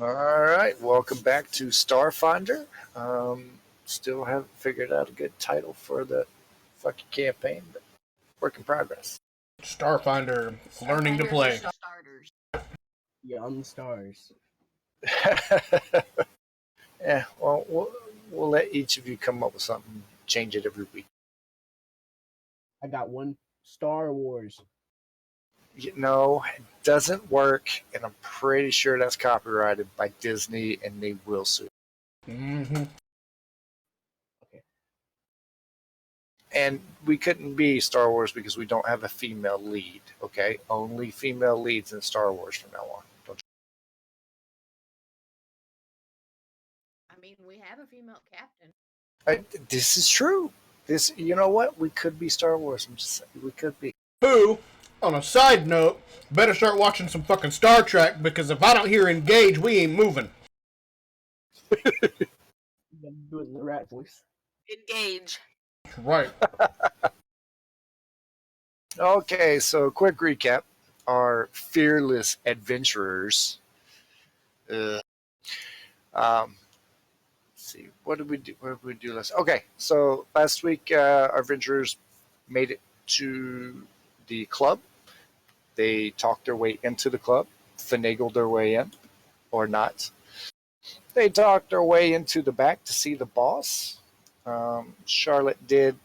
All right, welcome back to Starfinder. Still haven't figured out a good title for the fucking campaign, but work in progress. Starfinder, Learning to Play. Starters. Young stars. Yeah, well, we'll let each of you come up with something, change it every week. I got one. Star Wars. You know, it doesn't work, and I'm pretty sure that's copyrighted by Disney, and they will sue. Mm-hmm. Okay. And we couldn't be Star Wars because we don't have a female lead, okay? Only female leads in Star Wars from now on. Don't I mean, we have a female captain. This is true. You know what? We could be Star Wars. I'm just saying, we could be. Who, on a side note, better start watching some fucking Star Trek, because if I don't hear engage, we ain't moving. You gotta do it in the rat voice. Engage. Right. Okay, so quick recap. Our fearless adventurers. Let's see, what did we do? What did we do last? Okay, so last week our adventurers made it to the club. They talked their way into the club, finagled their way in, or not. They talked their way into the back to see the boss. Charlotte did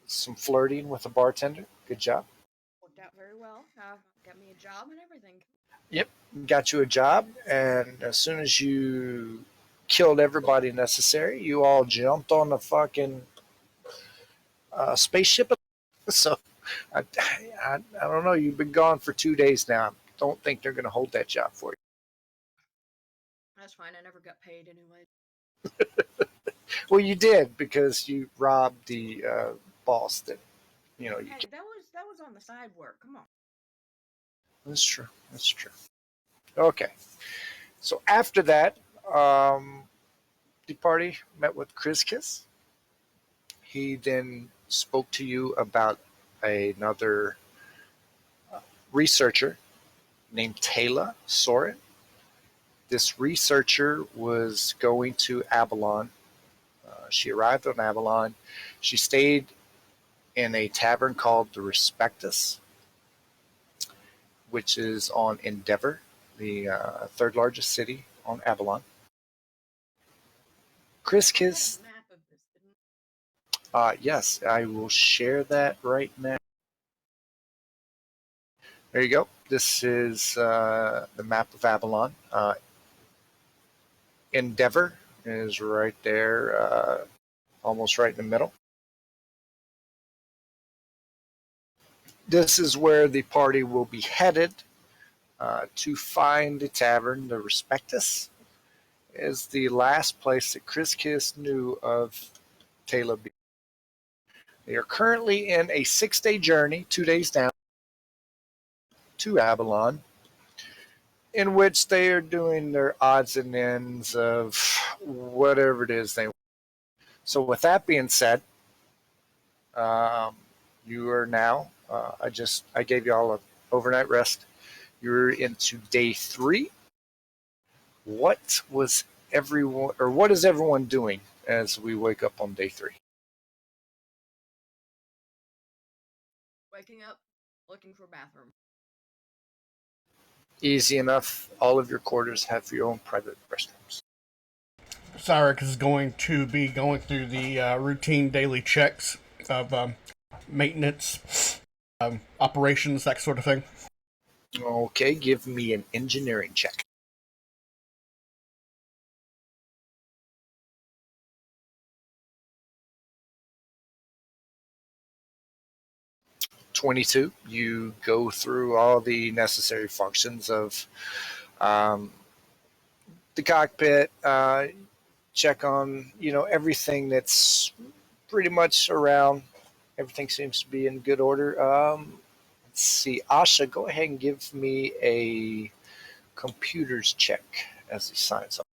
some flirting with the bartender. Good job. Worked out very well. Got me a job and everything. Yep, got you a job, and as soon as you killed everybody necessary, you all jumped on the fucking spaceship. So I don't know. You've been gone for 2 days now. I don't think they're going to hold that job for you. That's fine. I never got paid anyway. Well, you did because you robbed the boss. That you know. Hey, that was on the side work. Come on. That's true. That's true. Okay. So after that, the party met with Chris Kiss. He then spoke to you about another researcher named Taylor Soren. This researcher was going to Avalon. She arrived on Avalon. She stayed in a tavern called the Respectus, which is on Endeavor, the third largest city on Avalon. Chris Kiss. Map of this, didn't Yes, I will share that right now. There you go. This is the map of Avalon. Endeavor is right there, almost right in the middle. This is where the party will be headed to find the tavern. The Respectus is the last place that Chris Kiss knew of Taylor B. They are currently in a 6-day journey, 2 days down to Avalon, in which they are doing their odds and ends of whatever it is they want. So with that being said, you are now, I gave you all an overnight rest. You're into day 3. What is everyone doing as we wake up on day 3? waking up, looking for a bathroom. Easy enough. All of your quarters have your own private restrooms. Cyrix is going to be going through the routine daily checks of maintenance, operations, that sort of thing. Okay, give me an engineering check. .22. You go through all the necessary functions of the cockpit, check on everything that's pretty much around. Everything seems to be in good order. Let's see, Asha, go ahead and give me a computers check as he signs up.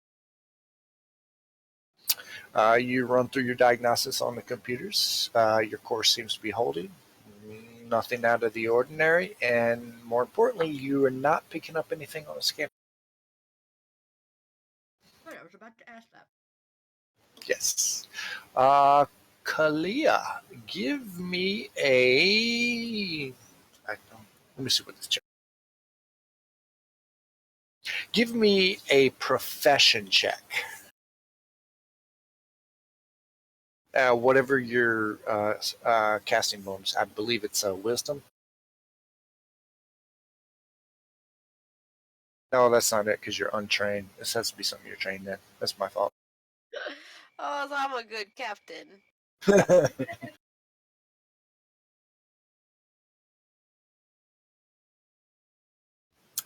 You run through your diagnosis on the computers. Your course seems to be holding. Nothing out of the ordinary, and more importantly, you are not picking up anything on the scanner. I was about to ask that. Yes. Kalia, give me a. Let me see what this check. Give me a profession check. Whatever your casting bonus, I believe it's wisdom. No, that's not it because you're untrained. This has to be something you're trained in. That's my fault. Oh, so I'm a good captain.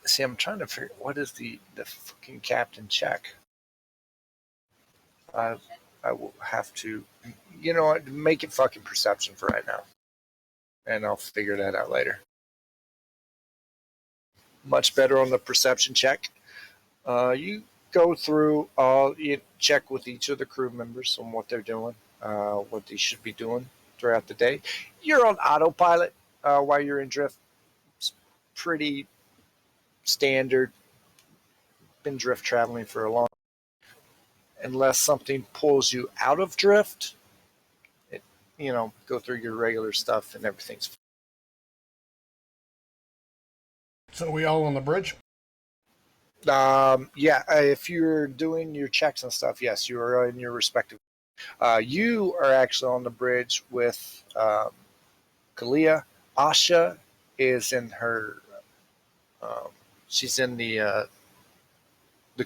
See, I'm trying to figure what is the fucking captain check. I will have to, you know what, make it fucking perception for right now, and I'll figure that out later. Much better on the perception check. You go through you check with each of the crew members on what they're doing, what they should be doing throughout the day. You're on autopilot while you're in drift. It's pretty standard. Been drift traveling for a long. Unless something pulls you out of drift, go through your regular stuff and everything's. So we all on the bridge? Yeah, if you're doing your checks and stuff, yes, you are in your respective. You are actually on the bridge with Kalia. Asha is in her. She's in the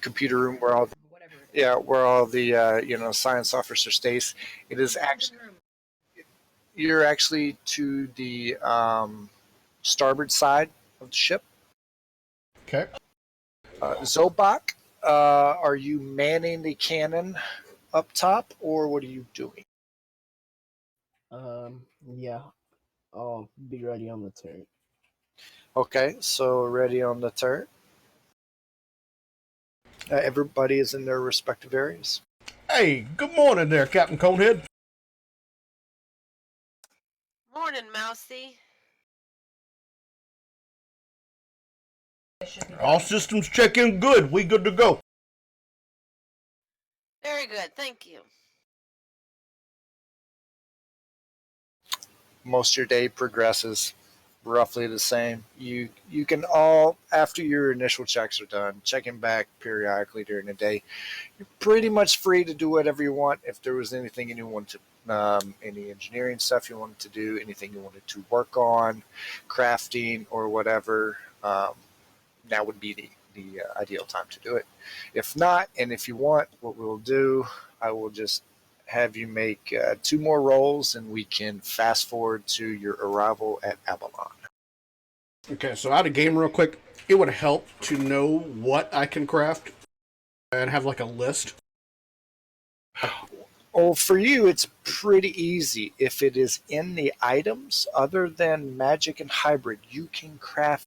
computer room where all Whatever it is. where all the science officer stays. It is actually you're actually to the starboard side of the ship. Okay. Zobak, are you manning the cannon up top, or what are you doing? Yeah. I'll be ready on the turret. Okay, so ready on the turret. Everybody is in their respective areas. Hey, good morning there, Captain Conehead. Morning, Mousy. All systems check in good. We good to go. Very good, thank you. Most of your day progresses roughly the same. You can all, after your initial checks are done, checking back periodically during the day, you're pretty much free to do whatever you want. If there was anything you wanted to, any engineering stuff you wanted to do, anything you wanted to work on, crafting or whatever, now would be the ideal time to do it. If not, and if you want, what we'll do, I will just have you make 2 more rolls, and we can fast forward to your arrival at Avalon. Okay, so out of game real quick, it would help to know what I can craft and have like a list. Oh, for you, it's pretty easy. If it is in the items, other than magic and hybrid, you can craft.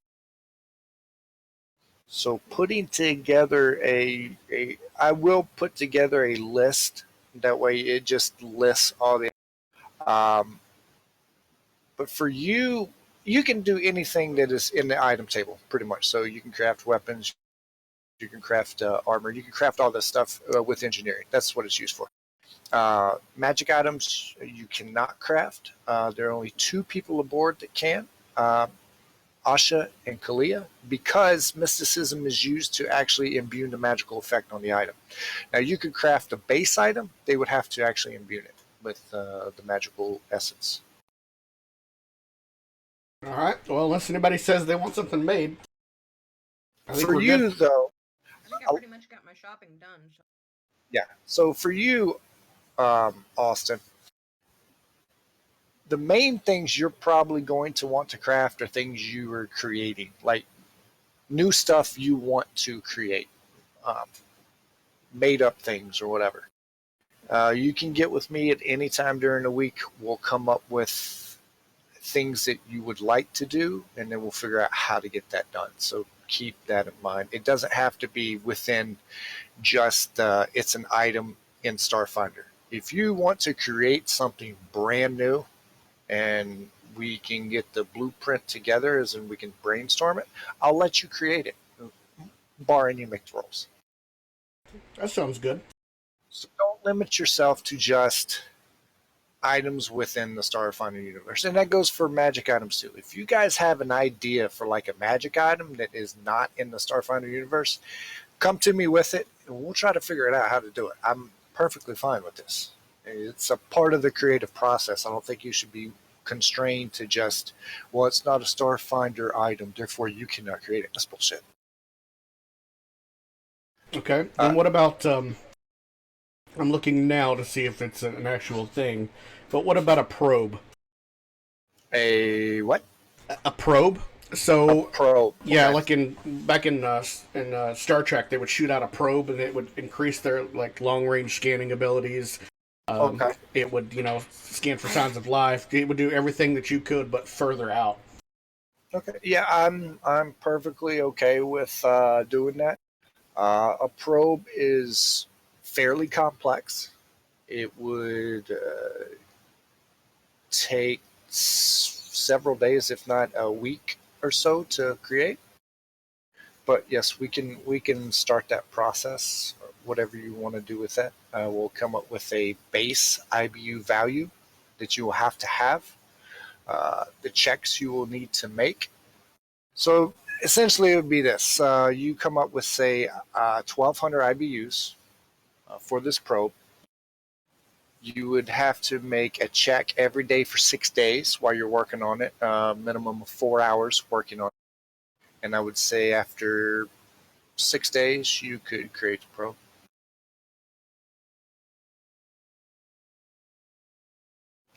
So putting together I will put together a list. That way, it just lists all the. Um, but for you, you can do anything that is in the item table, pretty much. So you can craft weapons, you can craft armor, you can craft all this stuff with engineering. That's what it's used for. Magic items you cannot craft. There are only 2 people aboard that can. Asha and Kalia, because mysticism is used to actually imbue the magical effect on the item. Now, you could craft a base item, they would have to actually imbue it with the magical essence. Alright, well, unless anybody says they want something made. For you, though, I think I pretty much got my shopping done. So. yeah. So for you, Austin, the main things you're probably going to want to craft are things you are creating, like new stuff you want to create, made up things or whatever. You can get with me at any time during the week. We'll come up with things that you would like to do, and then we'll figure out how to get that done. So keep that in mind. It doesn't have to be within just it's an item in Starfinder. If you want to create something brand new, and we can get the blueprint together, as in we can brainstorm it, I'll let you create it, barring you make the rolls. that sounds good. So don't limit yourself to just items within the Starfinder universe. And that goes for magic items too. If you guys have an idea for like a magic item that is not in the Starfinder universe, come to me with it and we'll try to figure it out how to do it. I'm perfectly fine with this. It's a part of the creative process. I don't think you should be constrained to just, well, it's not a Starfinder item, therefore you cannot create it. That's bullshit. Okay, then what about, I'm looking now to see if it's an actual thing, but what about a probe? A what? A probe? So, Probe. yeah, Okay. like back in Star Trek, they would shoot out a probe, and it would increase their like long range scanning abilities. Okay. It would, scan for signs of life. It would do everything that you could, but further out. Okay. Yeah, I'm perfectly okay with doing that. A probe is fairly complex. It would take several days, if not a week or so, to create. But yes, we can start that process. Whatever you want to do with that, we'll come up with a base IBU value that you will have to have. The checks you will need to make. So essentially, it would be this: you come up with say 1,200 IBUs for this probe. You would have to make a check every day for 6 days while you're working on it, minimum of 4 hours working on it. And I would say after 6 days, you could create the probe.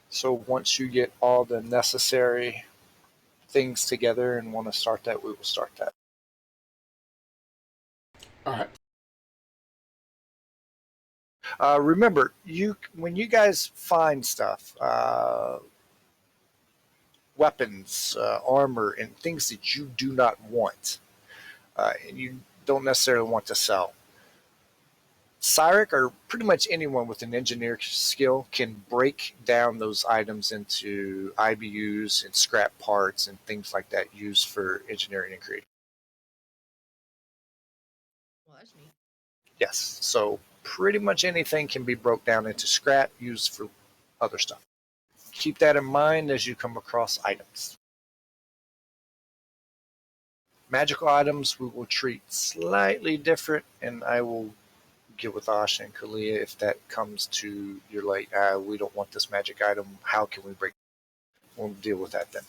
So once you get all the necessary things together and want to start that, we will start that. All right. Remember, when you guys find stuff, weapons, armor, and things that you do not want, and you don't necessarily want to sell, Cyric or pretty much anyone with an engineer skill can break down those items into IBUs and scrap parts and things like that used for engineering and creating. Well, that's neat. Yes, so pretty much anything can be broke down into scrap used for other stuff. Keep that in mind as you come across items. Magical items we will treat slightly different, and I will get with Asha and Kalia if that comes to you're like, we don't want this magic item. How can we break it? We'll deal with that then.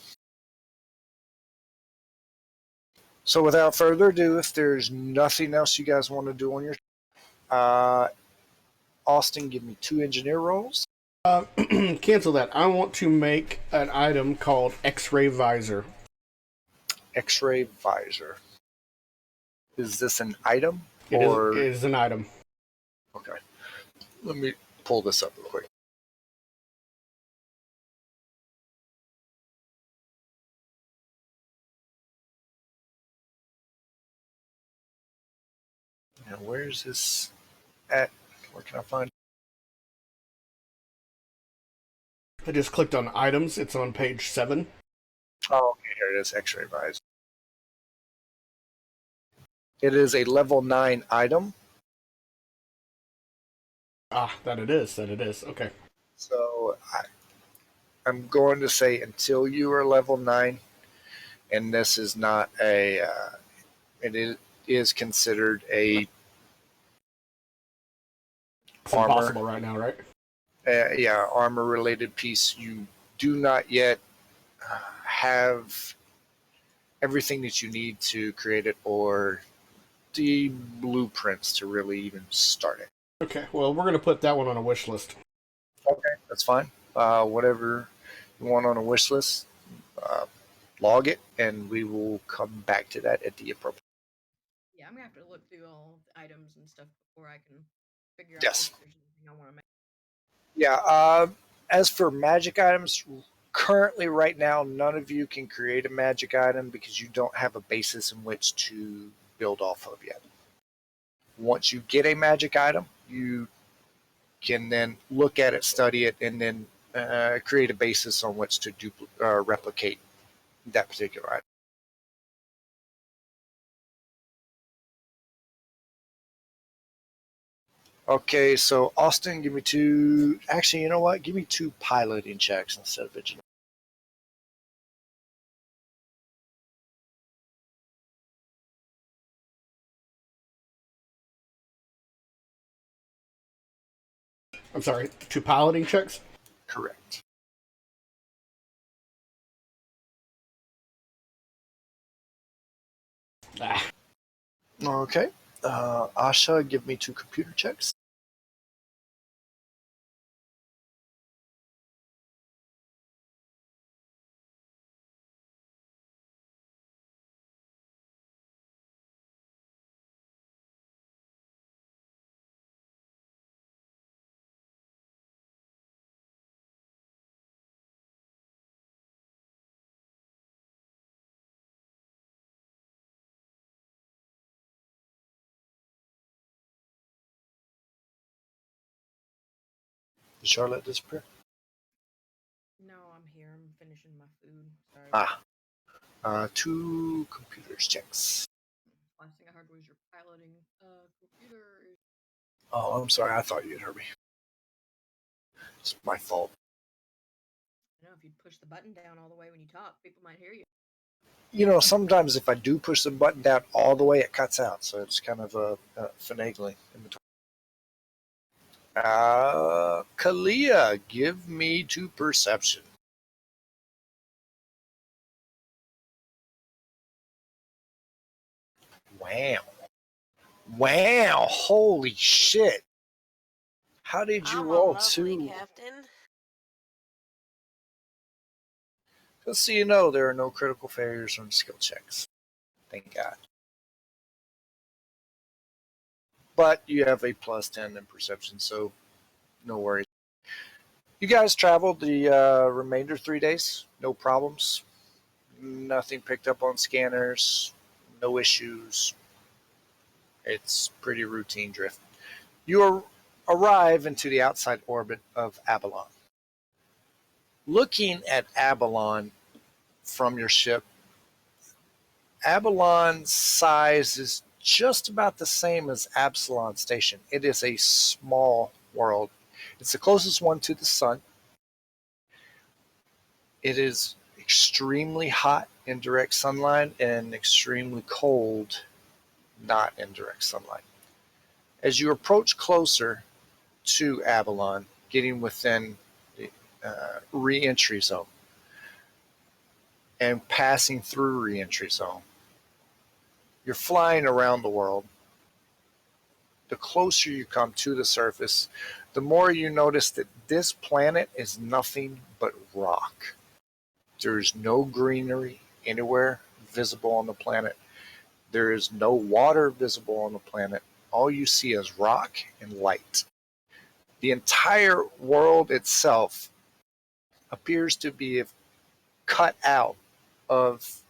So without further ado, if there's nothing else you guys want to do on your Austin, give me 2 engineer rolls. Cancel that. I want to make an item called X-ray visor. X-ray visor. Is this an item? It is an item. Okay. Let me pull this up real quick. Now, where's this at? Where can I find it? I just clicked on items. It's on page 7. Oh, okay, here it is. X-ray visor. It is a level 9 item. Ah, that it is. Okay. So I'm going to say until you are level 9, and this is not a, is considered a It's armor. impossible right now, right? Yeah, armor related piece. You do not yet have everything that you need to create it or the blueprints to really even start it. Okay, well, we're going to put that one on a wish list. Okay, that's fine. Whatever you want on a wish list, log it, and we will come back to that at the appropriate. Yeah, I'm gonna have to look through all the items and stuff before I can figure out Yes. if there's anything I want to make. Yeah. As for magic items, currently right now, none of you can create a magic item because you don't have a basis in which to build off of yet. Once you get a magic item, you can then look at it, study it, and then create a basis on which to replicate that particular item. Okay, so Austin, give me two. Actually, you know what? Give me two piloting checks instead of engineering. I'm sorry, 2 piloting checks? Correct. Ah. Okay. Asha, give me two computer checks. Did Charlotte disappear? No, I'm here. I'm finishing my food. Sorry. Two computers checks. Last thing I heard was you're piloting computer. Oh, I'm sorry. I thought you had heard me. It's my fault. I know if you'd push the button down all the way when you talk, people might hear you. You know, sometimes if I do push the button down all the way, it cuts out. So it's kind of finagling in between. Kalia, give me two perception. Wow. Wow. Holy shit. How did you I'm a roll lovely two? captain. Just so you know, there are no critical failures on skill checks. Thank God. But you have a plus 10 in perception, so no worries. You guys traveled the remainder 3 days, no problems. Nothing picked up on scanners, no issues. It's pretty routine drift. You arrive into the outside orbit of Abalon. Looking at Abalon from your ship, Abalon's size is just about the same as Absalon Station. It is a small world. It's the closest one to the sun. It is extremely hot in direct sunlight and extremely cold not in direct sunlight. As you approach closer to Avalon, getting within the re-entry zone and passing through re-entry zone, you're flying around the world. The closer you come to the surface, the more you notice that this planet is nothing but rock. There is no greenery anywhere visible on the planet. There is no water visible on the planet. All you see is rock and light. The entire world itself appears to be cut out of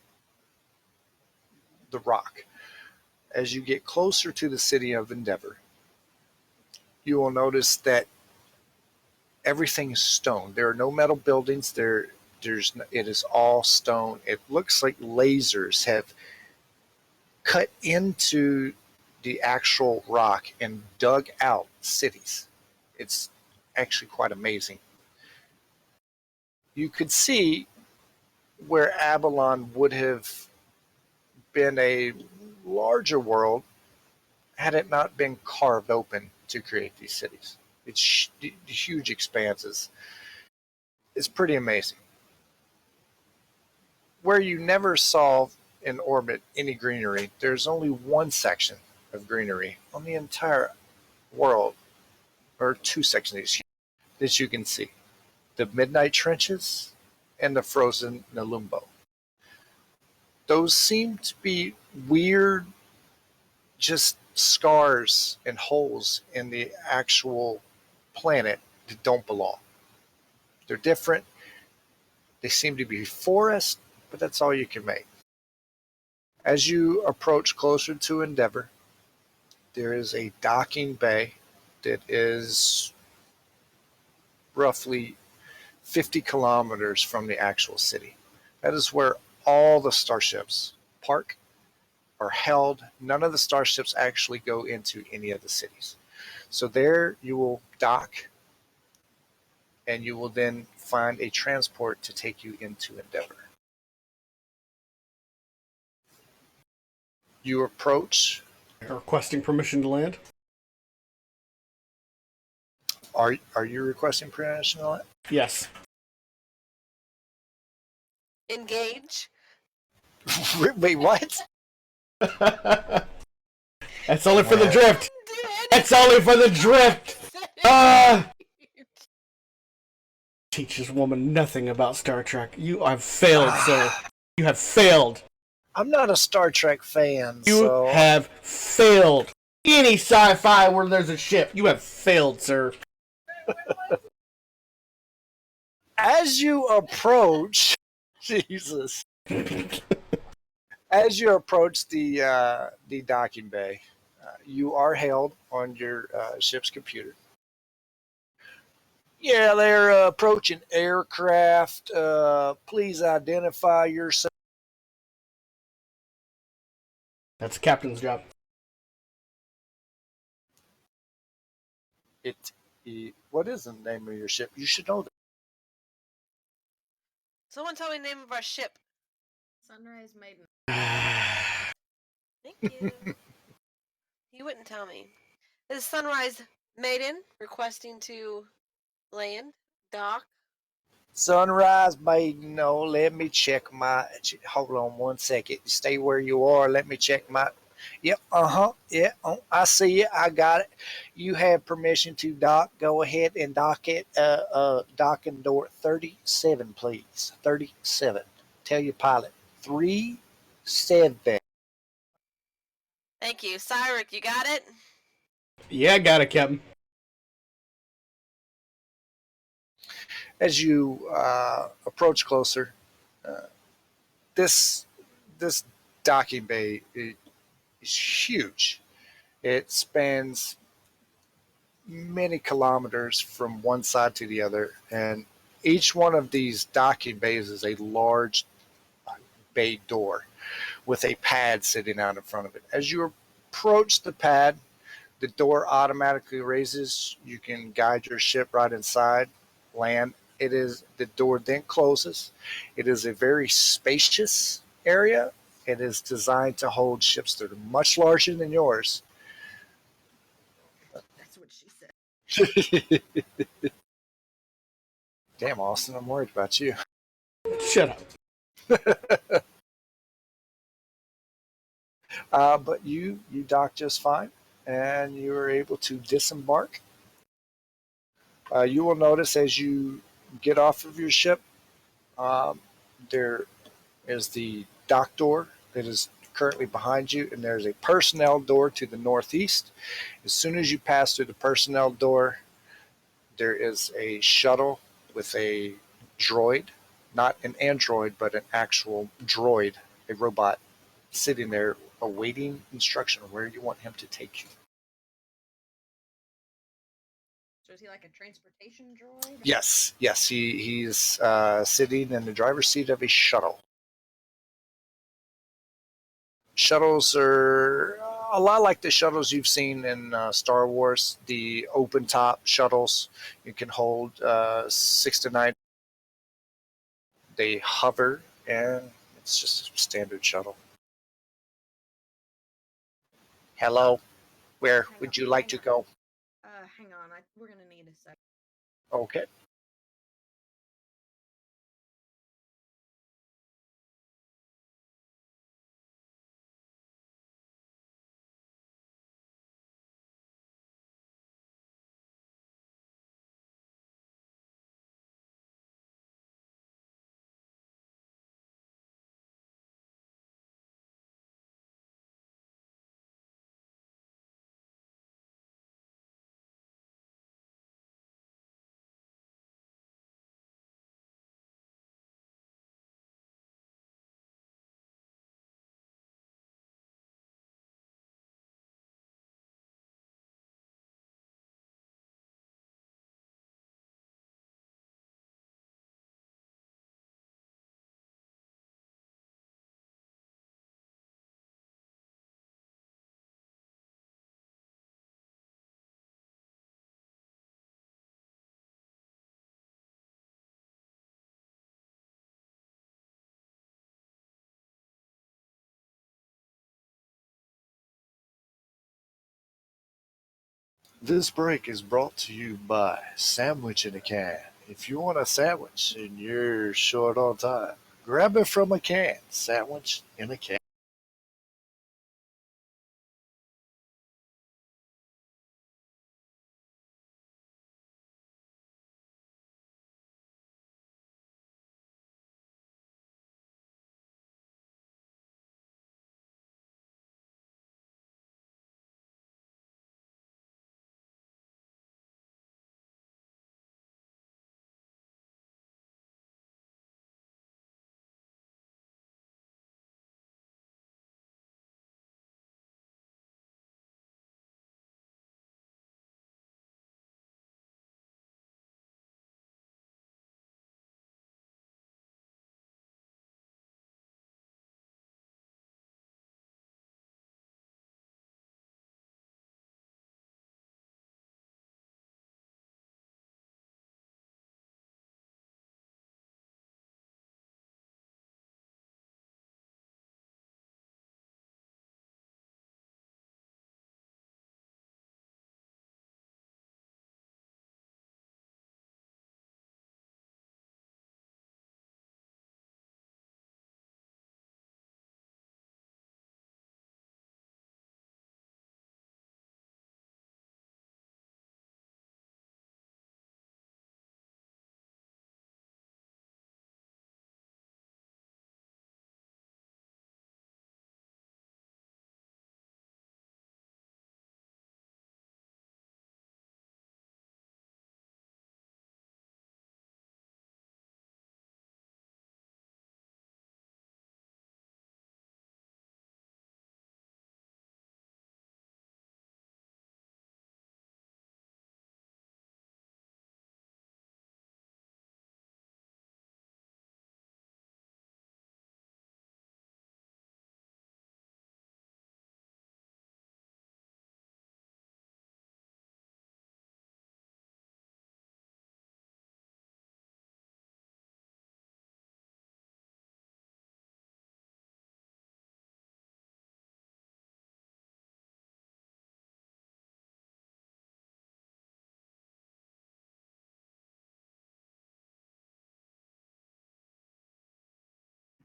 the rock. As you get closer to the city of Endeavor, you will notice that everything is stone. There are no metal buildings. It is all stone. It looks like lasers have cut into the actual rock and dug out cities. It's actually quite amazing. You could see where Avalon would have been a larger world had it not been carved open to create these cities. It's huge expanses. It's pretty amazing. Where you never saw in orbit any greenery, there's only one section of greenery on the entire world, or two sections that you can see. The Midnight Trenches and the Frozen Nalumbo. Those seem to be weird, just scars and holes in the actual planet that don't belong. They're different. They seem to be forest, but that's all you can make. As you approach closer to Endeavor, there is a docking bay that is roughly 50 kilometers from the actual city. That is where all the starships park, are held. None of the starships actually go into any of the cities. So there you will dock, and you will then find a transport to take you into Endeavor. You approach. Requesting permission to land. Are you requesting permission on Yes. Engage. it? Wait, what? That's only for the drift. Did That's only for the drift. Ah! Teaches woman nothing about Star Trek. You have failed, sir. You have failed. I'm not a Star Trek fan, You so have failed. Any sci-fi where there's a ship, you have failed, sir. as you approach, Jesus, as you approach the docking bay, you are hailed on your ship's computer. Yeah, they're approaching aircraft. Please identify yourself. That's the captain's job. What is the name of your ship? You should know that. Someone tell me the name of our ship. Sunrise Maiden. Thank you. You wouldn't tell me. This is Sunrise Maiden requesting to land, dock. Sunrise Maiden. No, let me check my. Hold on 1 second. Stay where you are. Let me check my. Yep. Yeah. Oh, I see it. I got it. You have permission to dock. Go ahead and dock it. Docking door 37, please. 37. Tell your pilot 37. Thank you. Cyric, you got it? Yeah, I got it, Captain. As you approach closer, this this docking bay is huge. It spans many kilometers from one side to the other, and each one of these docking bays is a large bay door with a pad sitting out in front of it. As you approach the pad, the door automatically raises. You can guide your ship right inside, land. It is the door then closes. It is a very spacious area. It is designed to hold ships that are much larger than yours. That's what she said. Damn, Austin, I'm worried about you. Shut up. But you dock just fine, and you are able to disembark. You will notice as you get off of your ship, um, there is the dock door that is currently behind you, and there's a personnel door to the northeast. As soon as you pass through the personnel door, there is a shuttle with a droid, not an android, but an actual droid, a robot, sitting there awaiting instruction on where you want him to take you. So is he like a transportation droid? Yes, he's sitting in the driver's seat of a shuttle. Shuttles are a lot like the shuttles you've seen in Star Wars, the open top shuttles. You can hold 6 to 9. They hover, and it's just a standard shuttle. Hello, where would you like to go? Hang on. We're gonna need a second. Okay. This break is brought to you by Sandwich in a Can. If you want a sandwich and you're short on time, grab it from a can. Sandwich in a Can.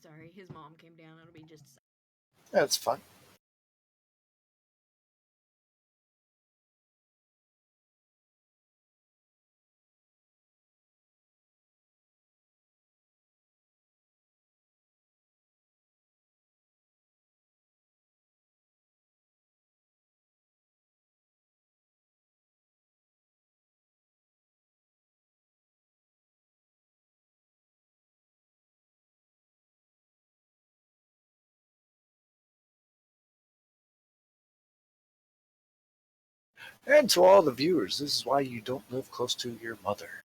Sorry, his mom came down. It'll be just a second. That's fine. And to all the viewers, this is why you don't live close to your mother.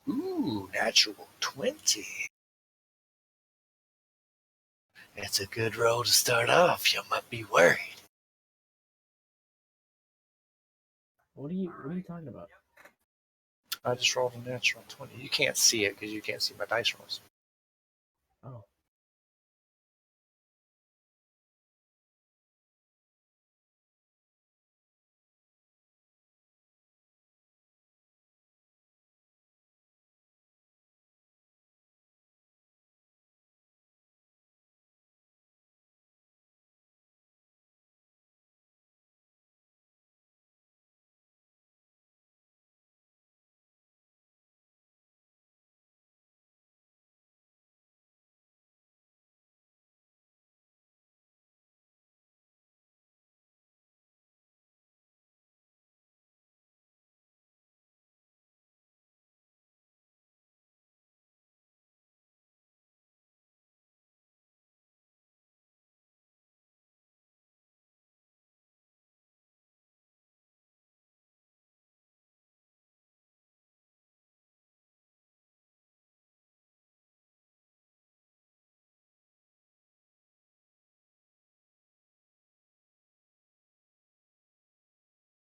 Ooh, natural 20. It's a good roll to start off. You might be worried. What are you talking about? I just rolled a natural 20. You can't see it because you can't see my dice rolls. Oh.